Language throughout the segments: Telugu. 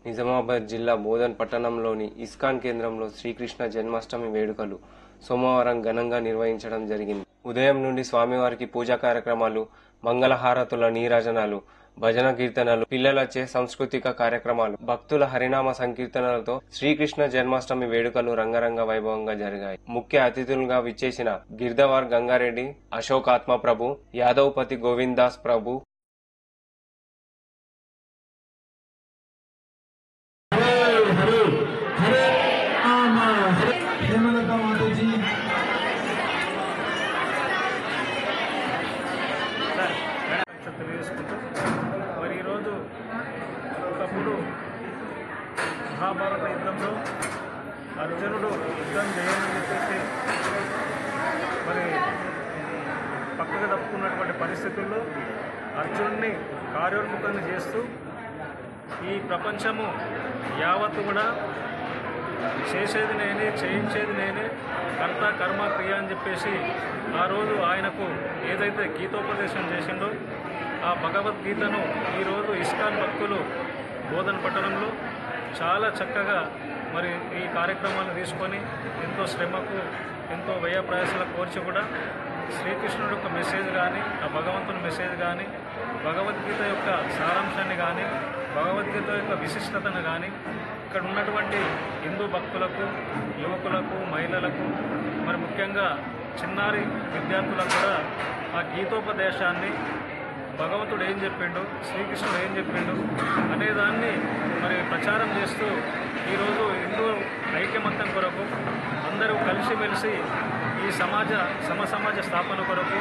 నిజామాబాద్ జిల్లా బోధన్ పట్టణంలోని ఇస్కాన్ కేంద్రంలో శ్రీకృష్ణ జన్మాష్టమి వేడుకలు సోమవారం ఘనంగా నిర్వహించడం జరిగింది. ఉదయం నుండి స్వామివారికి పూజా కార్యక్రమాలు, మంగళహారతుల నీరాజనాలు, భజన కీర్తనలు, పిల్లలచే సాంస్కృతిక కార్యక్రమాలు, భక్తుల హరినామ సంకీర్తనలతో శ్రీకృష్ణ జన్మాష్టమి వేడుకలు రంగరంగ వైభవంగా జరిగాయి. ముఖ్య అతిథులుగా విచ్చేసిన గిర్దవార్ గంగారెడ్డి, అశోక్ ఆత్మ ప్రభు, యాదవ్పతి గోవింద్ దాస్ ప్రభు, తెలియజేసుకుంటూ మరి ఈరోజు ఒకప్పుడు మహాభారత యుద్ధంలో అర్జునుడు యుద్ధం చేయాలని చెప్పేసి మరి పక్కగా తప్పుకున్నటువంటి పరిస్థితుల్లో అర్జునుడిని కార్యోన్ముఖంగా చేస్తూ ఈ ప్రపంచము యావత్తు కూడా చేసేది నేనే, చేయించేది నేనే, కర్త కర్మ క్రియ అని చెప్పేసి ఆ రోజు ఆయనకు ఏదైతే గీతోపదేశం చేసిండో ఆ భగవద్గీతను ఈరోజు ఇస్కాన్ భక్తులు బోధన్ పట్టణంలో చాలా చక్కగా మరి ఈ కార్యక్రమాన్ని తీసుకొని ఎంతో శ్రమకు ఎంతో వ్యయ ప్రయాసాలకు కోర్చి కూడా శ్రీకృష్ణుడు యొక్క మెసేజ్ కానీ, ఆ భగవంతుని మెసేజ్ కానీ, భగవద్గీత యొక్క సారాంశాన్ని కానీ, భగవద్గీత యొక్క విశిష్టతను కానీ ఇక్కడ ఉన్నటువంటి హిందూ భక్తులకు, యువకులకు, మహిళలకు, మరి ముఖ్యంగా చిన్నారి విద్యార్థులకు కూడా ఆ గీతోపదేశాన్ని భగవంతుడు ఏం చెప్పిండు, శ్రీకృష్ణుడు ఏం చెప్పిండు అనేదాన్ని మరి ప్రచారం చేస్తూ ఈరోజు హిందూ ఐక్యమత్యం కొరకు అందరూ కలిసిమెలిసి ఈ సమాజ స్థాపన కొరకు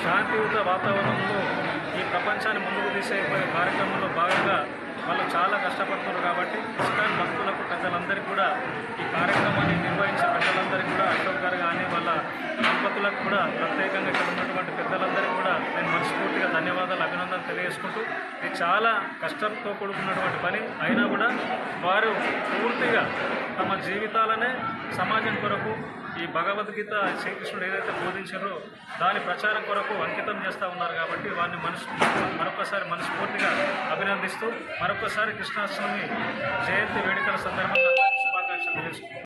శాంతియుత వాతావరణంలో ఈ ప్రపంచాన్ని ముందుకు తీసేపోయే కార్యక్రమంలో భాగంగా వాళ్ళు చాలా కష్టపడుతున్నారు. కాబట్టి ఇస్కాన్ భక్తులకు, పెద్దలందరికీ కూడా ఈ కార్యక్రమాన్ని నిర్వహించే పెద్దలందరికీ కూడా, అశోక్ గారు కానీ వాళ్ళ దంపతులకు కూడా ప్రత్యేకంగా ఇక్కడ ఉన్నటువంటి పెద్దలందరికీ కూడా నేను మనస్ఫూర్తిగా ధన్యవాదాలు, అభినందనలు తెలియజేసుకుంటూ, ఇది చాలా కష్టంతో కూడుకున్నటువంటి పని అయినా కూడా వారు పూర్తిగా తమ జీవితాలనే సమాజం కొరకు ఈ భగవద్గీత శ్రీకృష్ణుడు ఏదైతే బోధించారో దాని ప్రచారం కొరకు అంకితం చేస్తూ ఉన్నారు. కాబట్టి వారిని మరొకసారి మనస్ఫూర్తిగా అభినందిస్తూ మరొకసారి కృష్ణాష్టమి జయంతి వేడుకల సందర్భంగా శుభాకాంక్షలు తెలియజేసుకుంటున్నాను.